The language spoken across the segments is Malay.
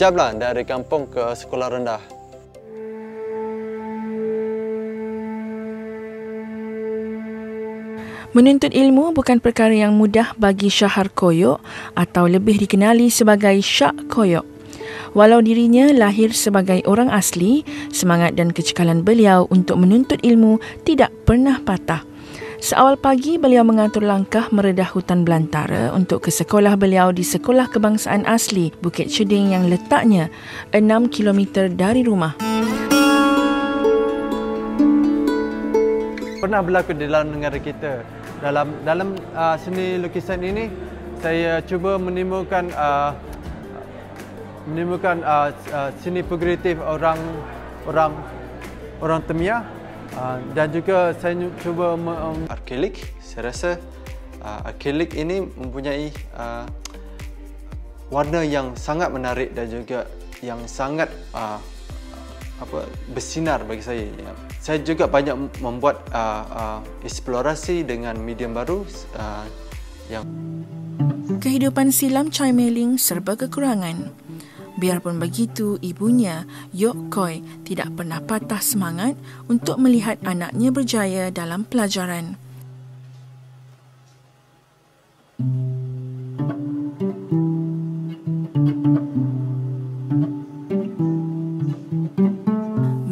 jam lah dari kampung ke sekolah rendah. Menuntut ilmu bukan perkara yang mudah bagi Syahar Koyok atau lebih dikenali sebagai Syak Koyok. Walau dirinya lahir sebagai orang asli, semangat dan kecekalan beliau untuk menuntut ilmu tidak pernah patah. Seawal pagi, beliau mengatur langkah meredah hutan belantara untuk ke sekolah beliau di Sekolah Kebangsaan Asli Bukit Ceding yang letaknya 6 km dari rumah. Pernah berlaku di dalam negara kita. Dalam seni lukisan ini, saya cuba menimbulkan seni figuratif orang Temia, dan juga saya cuba akrilik. Saya rasa akrilik ini mempunyai warna yang sangat menarik dan juga yang sangat bersinar bagi saya. Saya juga banyak membuat eksplorasi dengan medium baru yang kehidupan silam Chai Mei Ling serba kekurangan. Biarpun begitu, ibunya, Yok Koi, tidak pernah patah semangat untuk melihat anaknya berjaya dalam pelajaran.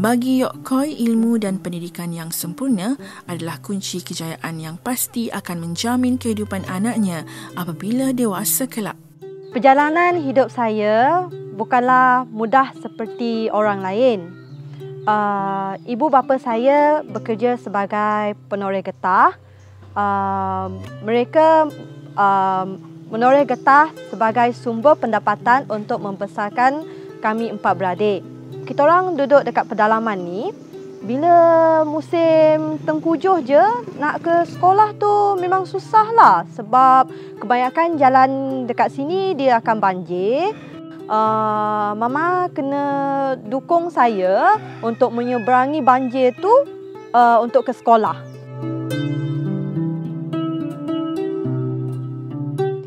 Bagi Yok Koi, ilmu dan pendidikan yang sempurna adalah kunci kejayaan yang pasti akan menjamin kehidupan anaknya apabila dewasa kelak. Perjalanan hidup saya bukanlah mudah seperti orang lain. Ibu bapa saya bekerja sebagai penoreh getah. Mereka menoreh getah sebagai sumber pendapatan untuk membesarkan kami 4 beradik. Kita orang duduk dekat pedalaman ni, bila musim tengkujuh je nak ke sekolah tu memang susah lah, sebab kebanyakan jalan dekat sini dia akan banjir. Mama kena dukung saya untuk menyeberangi banjir tu untuk ke sekolah.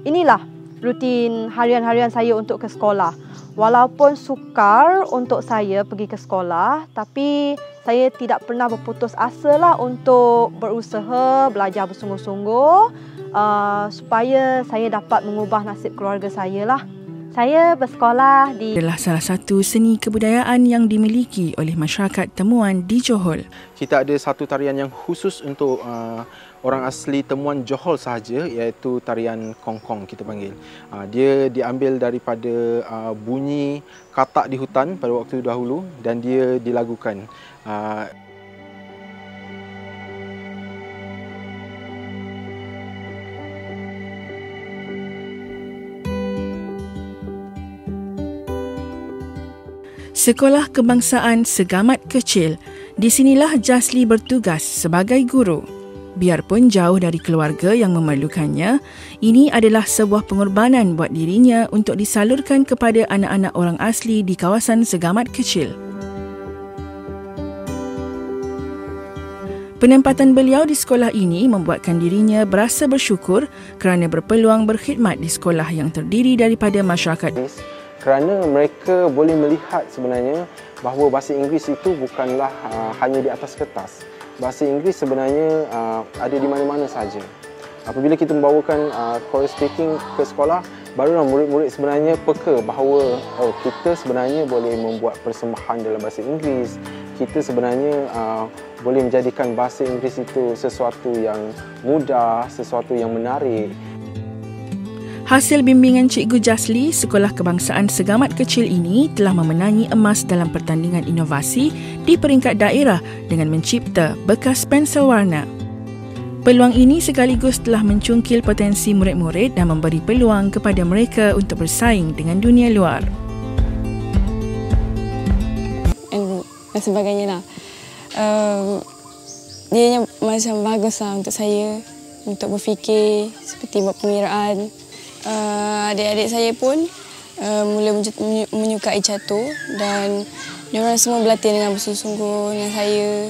Inilah rutin harian-harian saya untuk ke sekolah. Walaupun sukar untuk saya pergi ke sekolah, tapi saya tidak pernah berputus asa lah untuk berusaha, belajar bersungguh-sungguh supaya saya dapat mengubah nasib keluarga saya lah. Saya bersekolah di... adalah salah satu seni kebudayaan yang dimiliki oleh masyarakat Temuan di Johor. Kita ada satu tarian yang khusus untuk orang asli Temuan Johor sahaja, iaitu tarian kongkong kita panggil. Dia diambil daripada bunyi katak di hutan pada waktu dahulu dan dia dilagukan. Sekolah Kebangsaan Segamat Kecil. Di sinilah Jasli bertugas sebagai guru. Biarpun jauh dari keluarga yang memerlukannya, ini adalah sebuah pengorbanan buat dirinya untuk disalurkan kepada anak-anak orang asli di kawasan Segamat Kecil. Penempatan beliau di sekolah ini membuatkan dirinya berasa bersyukur kerana berpeluang berkhidmat di sekolah yang terdiri daripada masyarakat. Kerana mereka boleh melihat sebenarnya bahawa bahasa Inggeris itu bukanlah hanya di atas kertas. Bahasa Inggeris sebenarnya ada di mana-mana saja. Apabila kita membawakan Korea speaking ke sekolah, barulah murid-murid sebenarnya peka bahawa kita sebenarnya boleh membuat persembahan dalam bahasa Inggeris. Kita sebenarnya boleh menjadikan bahasa Inggeris itu sesuatu yang mudah, sesuatu yang menarik. Hasil bimbingan Cikgu Jasli, Sekolah Kebangsaan Segamat Kecil ini telah memenangi emas dalam pertandingan inovasi di peringkat daerah dengan mencipta bekas pensel warna. Peluang ini sekaligus telah mencungkil potensi murid-murid dan memberi peluang kepada mereka untuk bersaing dengan dunia luar. Dan sebagainya lah. Dia macam baguslah untuk saya untuk berfikir seperti buat pengiraan. Adik-adik saya pun mula menyukai catur dan diorang semua berlatih dengan bersungguh-sungguh dengan saya.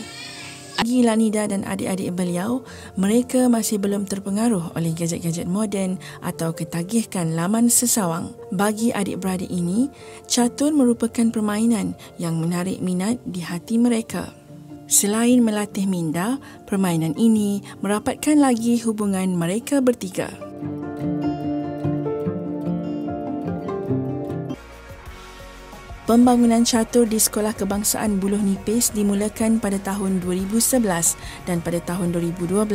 Bagi Lanida dan adik-adik beliau, mereka masih belum terpengaruh oleh gadget-gadget moden atau ketagihkan laman sesawang. Bagi adik-beradik ini, catur merupakan permainan yang menarik minat di hati mereka. Selain melatih minda, permainan ini merapatkan lagi hubungan mereka bertiga. Pembangunan catur di Sekolah Kebangsaan Buloh Nipis dimulakan pada tahun 2011 dan pada tahun 2012,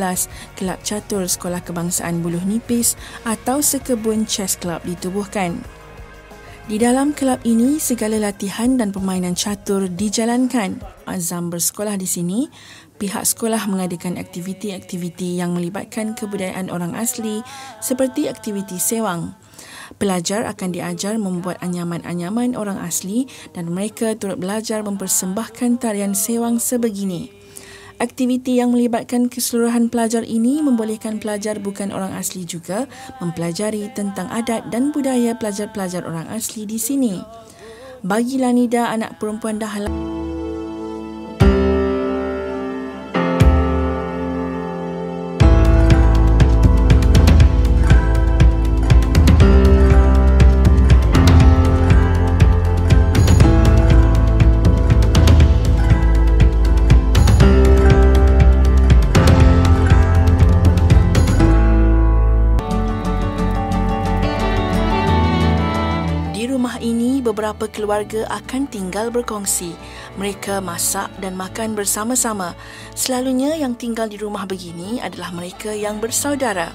Kelab Catur Sekolah Kebangsaan Buloh Nipis atau Sekebun Chess Club ditubuhkan. Di dalam kelab ini, segala latihan dan permainan catur dijalankan. Azam bersekolah di sini, pihak sekolah mengadakan aktiviti-aktiviti yang melibatkan kebudayaan orang asli seperti aktiviti sewang. Pelajar akan diajar membuat anyaman-anyaman orang asli dan mereka turut belajar mempersembahkan tarian sewang sebegini. Aktiviti yang melibatkan keseluruhan pelajar ini membolehkan pelajar bukan orang asli juga mempelajari tentang adat dan budaya pelajar-pelajar orang asli di sini. Bagi Lanida, anak perempuan Dahlan, beberapa keluarga akan tinggal berkongsi. Mereka masak dan makan bersama-sama. Selalunya yang tinggal di rumah begini adalah mereka yang bersaudara.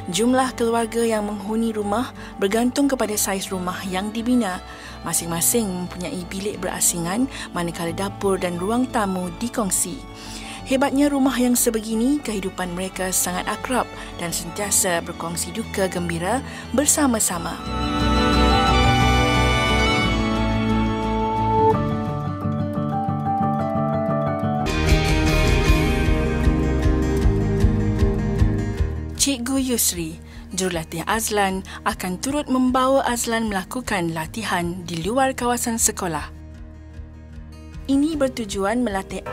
Jumlah keluarga yang menghuni rumah bergantung kepada saiz rumah yang dibina. Masing-masing mempunyai bilik berasingan, manakala dapur dan ruang tamu dikongsi. Hebatnya rumah yang sebegini, kehidupan mereka sangat akrab dan sentiasa berkongsi duka gembira bersama-sama. Cikgu Yusri, jurulatih Azlan, akan turut membawa Azlan melakukan latihan di luar kawasan sekolah. Ini bertujuan melatih.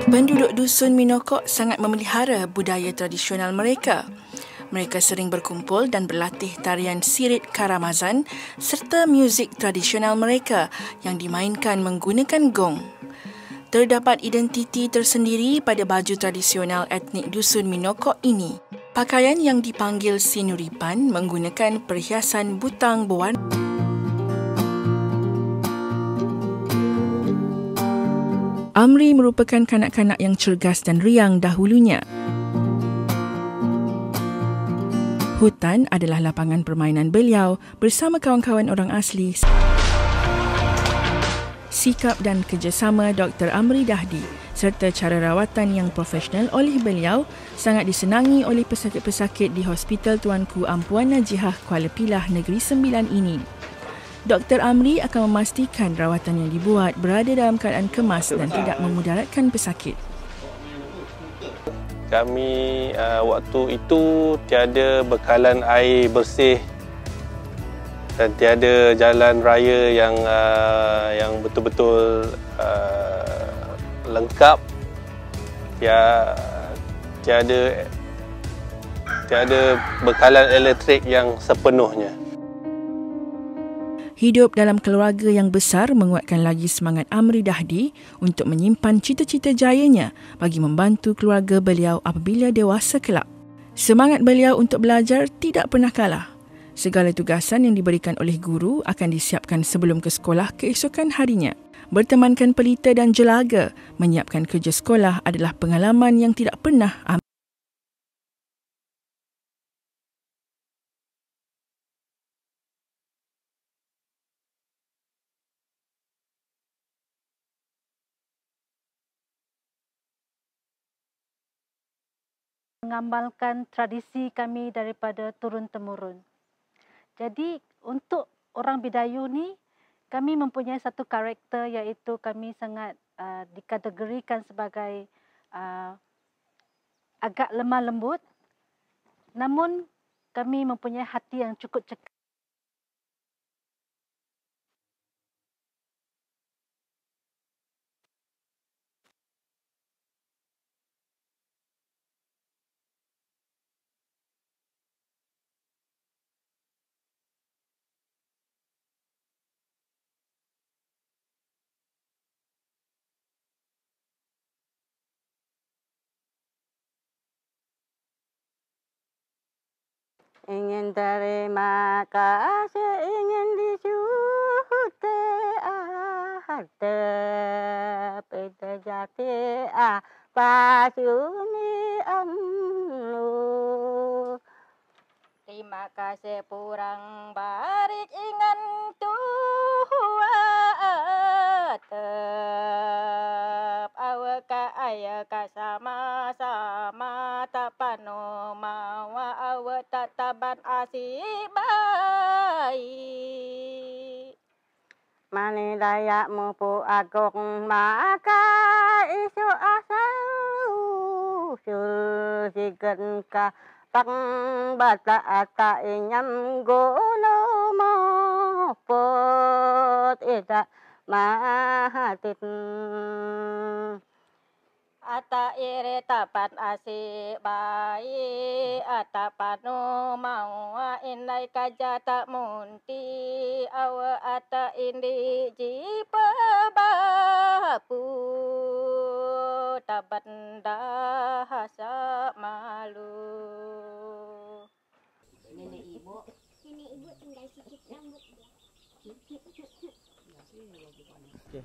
Penduduk Dusun Minokok sangat memelihara budaya tradisional mereka. Mereka sering berkumpul dan berlatih tarian sirit Karamazan serta muzik tradisional mereka yang dimainkan menggunakan gong. Terdapat identiti tersendiri pada baju tradisional etnik Dusun Minokok ini. Pakaian yang dipanggil sinuripan menggunakan perhiasan butang berwarna. Amri merupakan kanak-kanak yang cergas dan riang dahulunya. Hutan adalah lapangan permainan beliau bersama kawan-kawan orang asli. Sikap dan kerjasama Dr. Amri Dahdi serta cara rawatan yang profesional oleh beliau sangat disenangi oleh pesakit-pesakit di Hospital Tuanku Ampuan Najihah Kuala Pilah Negeri Sembilan ini. Dr. Amri akan memastikan rawatan yang dibuat berada dalam keadaan kemas dan tidak memudaratkan pesakit. Kami waktu itu tiada bekalan air bersih dan tiada jalan raya yang betul-betul lengkap. Tiada bekalan elektrik yang sepenuhnya. Hidup dalam keluarga yang besar menguatkan lagi semangat Amri Dahdi untuk menyimpan cita-cita jayanya bagi membantu keluarga beliau apabila dewasa kelak. Semangat beliau untuk belajar tidak pernah kalah. Segala tugasan yang diberikan oleh guru akan disiapkan sebelum ke sekolah keesokan harinya. Bertemankan pelita dan jelaga, menyiapkan kerja sekolah adalah pengalaman yang tidak pernah mengamalkan tradisi kami daripada turun-temurun. Jadi untuk orang Bidayu ni, kami mempunyai satu karakter iaitu kami sangat dikategorikan sebagai agak lemah lembut, namun kami mempunyai hati yang cukup cekal. ingin terima kasih, ingin disyuti hadap itu jati pasuni amlu. Terima kasih purang barik ingan Tuhan tep awak ayah sama-sama tak pano mawa awak tak taban asih baik. Mani dayakmu pu agung maka isu asal usul sigen ka pang bata ata inyam gono mo pot ida mahatit ata ire tapan asih bayi ata panu mau indai kaja tak munti awa ata indi jipa bapu tabanda hasa malu. Nenek ibu tinggal cicit rambut dia. Okay.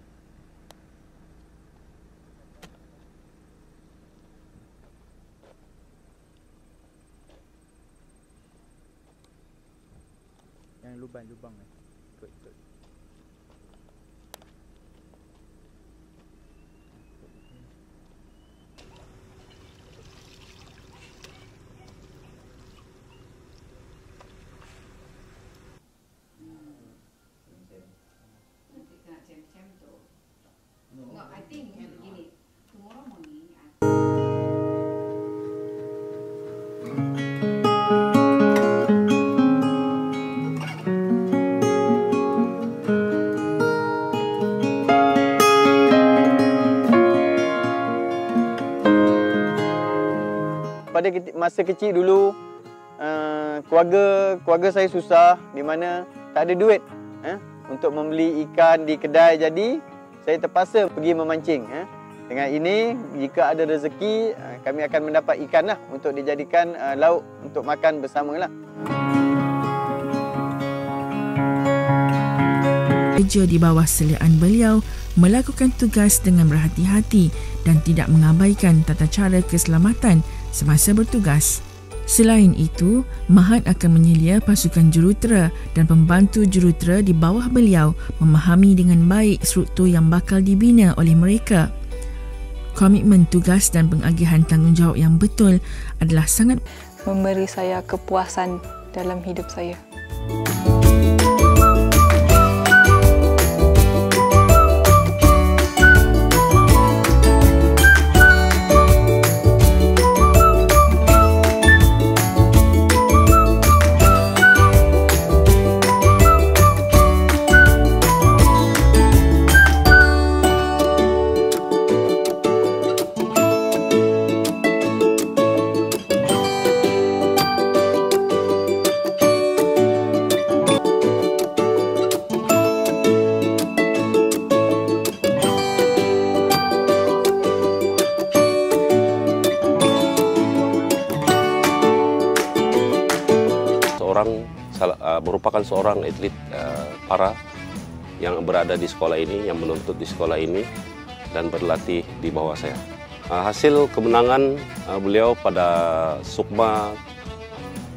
Yang lubang-lubang ikut. No, I think begini. Tomorrow morning. Pada masa kecil dulu, keluarga saya susah di mana tak ada duit untuk membeli ikan di kedai, jadi saya terpaksa pergi memancing. Dengan ini, jika ada rezeki, kami akan mendapat ikan lah untuk dijadikan lauk untuk makan bersama lah. Kerja di bawah seliaan beliau melakukan tugas dengan berhati-hati dan tidak mengabaikan tata cara keselamatan semasa bertugas. Selain itu, Mahat akan menyelia pasukan jurutera dan pembantu jurutera di bawah beliau memahami dengan baik struktur yang bakal dibina oleh mereka. Komitmen tugas dan pengagihan tanggungjawab yang betul adalah sangat memberi saya kepuasan dalam hidup saya. Merupakan seorang atlet para yang berada di sekolah ini, yang menuntut di sekolah ini dan berlatih di bawah saya. Hasil kemenangan beliau pada Sukma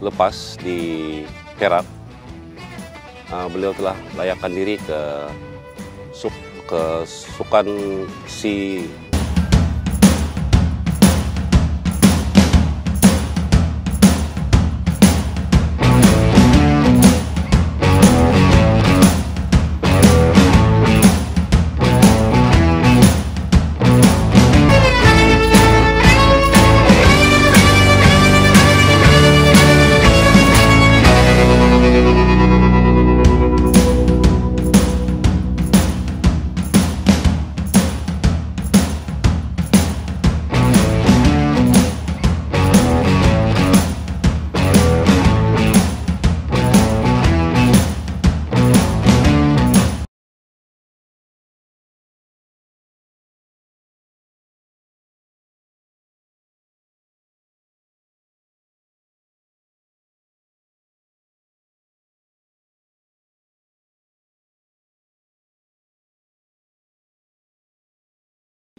lepas di Perak, beliau telah layakkan diri ke Sukan Si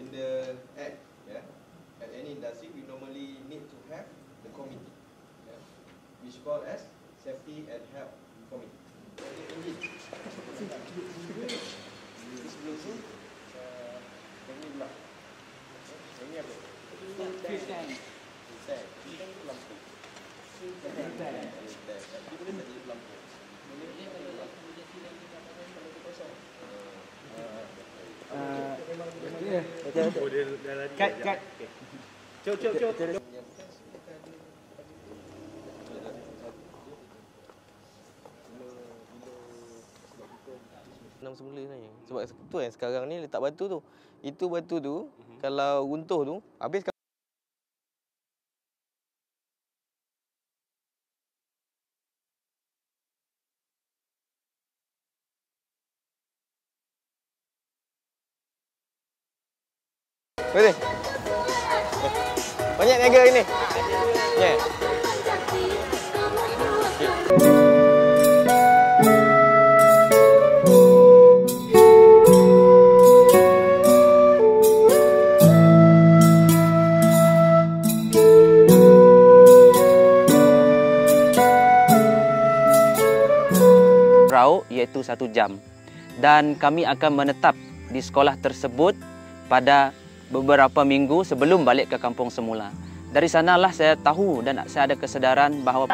In the act, at any industry, we normally need to have the committee, which called as Safety and Health Committee. Indeed. Sebelum tu, ini pula. Ini apa? Stand. Lampu. Jadi boleh tak jadi lampu? Cut. Cuk. Senang semula sebenarnya. Sebab tu kan sekarang ni letak batu tu. Itu batu tu kalau runtuh tu habis. Boleh. Banyak niaga hari ni. Ya. Rauk iaitu 1 jam. Dan kami akan menetap di sekolah tersebut pada beberapa minggu sebelum balik ke kampung semula. Dari sanalah saya tahu dan saya ada kesedaran bahawa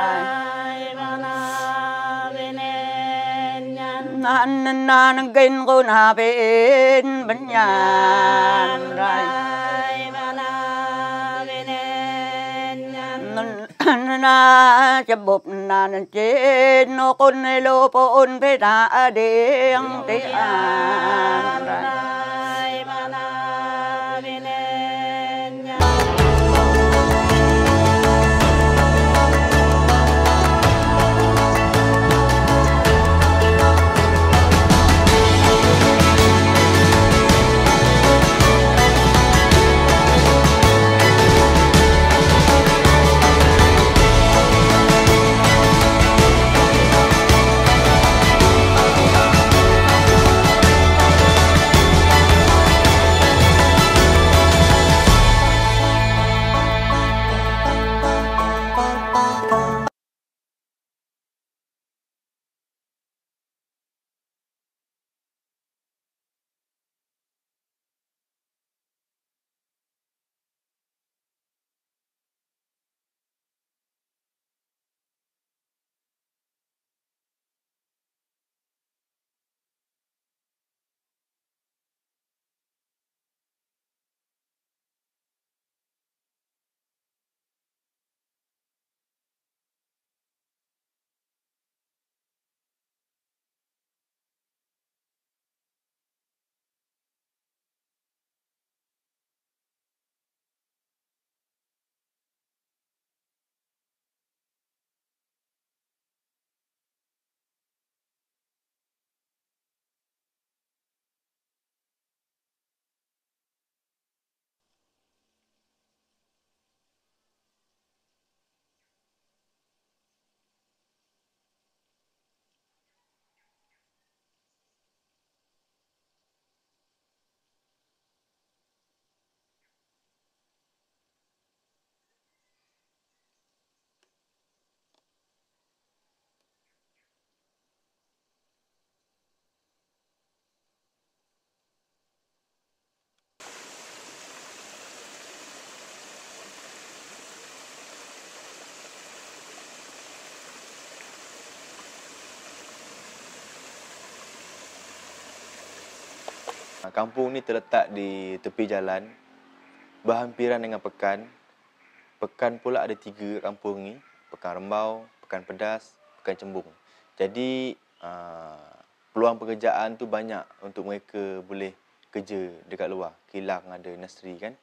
chụp nàn trên nó con lô pôn về đã đêm thế Kampung ni terletak di tepi jalan, berhampiran dengan pekan. Pekan pula ada 3 kampung ni, Pekan Rembau, Pekan Pedas, Pekan Cembung. Jadi peluang pekerjaan tu banyak untuk mereka boleh kerja dekat luar. Kilang ada industri kan.